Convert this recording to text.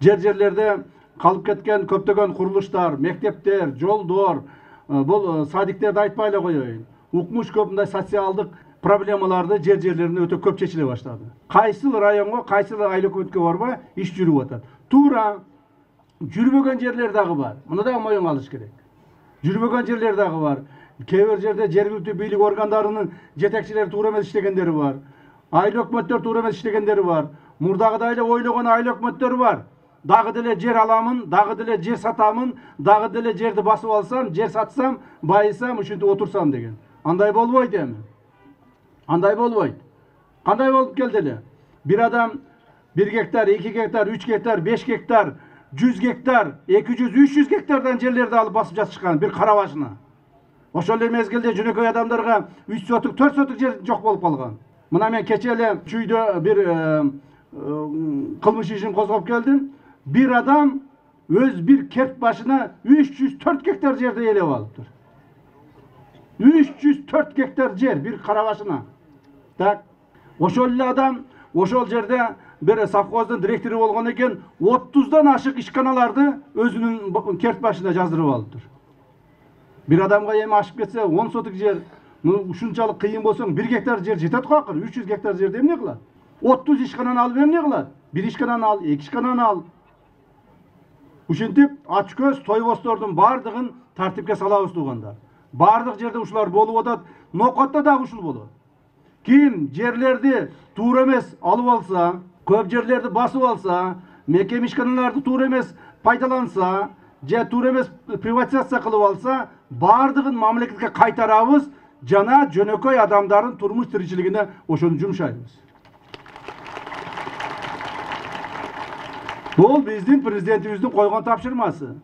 Жерлерде калып кеткен көптөгөн курулуштар, мектептер, жолдор, бул садиктерди айтпай эле коеюн. Укмуш көп мындай социалдык проблемаларды жерлеринде өтө көп чечиле баштады. Кайсыл районго, кайсыл айыл өкмөткө барбай иш жүрүп атат. Туура жүрбөгөн жерлер дагы бар. Муну дагы моюнга алыш керек. Жүрбөгөн жерлер дагы бар. Кээ бир жерде жергиликтүү бийлик органдарынын жетекчилери туура эмес иштегендери бар. Айыл өкмөттөр туура эмес иштегендери бар. Мурдагыдай эле ойлогон айыл өкмөттөр бар. Дагы деле жер аламын, дагы деле жер сатамын, дагы деле жерди басып алсам, жер сатсам, байысам, ушинтип отурсам деген. Андай болбойт эми. Андай болбойт. Кандай болуп келди эле? Бир адам 1 гектар, 2 гектар, 3 гектар, 5 гектар, 100 гектар, 200, 300 гектардан жерлерди алып басып жатышкан бир кара башына. Ошол эле мезгилде жөнөкөй адамдарга 3 сотук, 4 сотук жер жок болуп калган. Мына мен кече эле чүйдө бир кылмыш ишин козгоп келдим. Bir adam öz bir kert başına 304 hektar yerde elep alıptır. 304 hektar yer bir kara başına. Tak. Oşol adam oşol yerde bir savkozdun direktörü bolgon eken 30'dan aşık işkanalardı özünün kert başına jazdırıp alıptır. Bir adamga emi aşıp ketse 10 sotuk yer, uşunçalık kıyın bolsoň 1 hektar yer jetet go akır. 300 hektar yerde emne kılat? 30 işkanany alıp emne kılat? Bir işkanany al, 2 işkanany al. Ушинтип ачкөз тойбостордун бардыгын тартипке салабыз туугандар. Бардык жерде ушулар болуп атат, нокотто дагы ушул болот. Ким жерлерди туура эмес алып алса, көп жерлерди басып алса, мекеме ишканаларды туура эмес пайдаланса, же туура эмес приватизация кылып алса, бардыгын мамлекетке кайтарабыз, жана жөнөкөй адамдардын турмуш тиричилигине ошону жумшайбыз. Бұл біздің президентіміздің қойған тапшырмасы.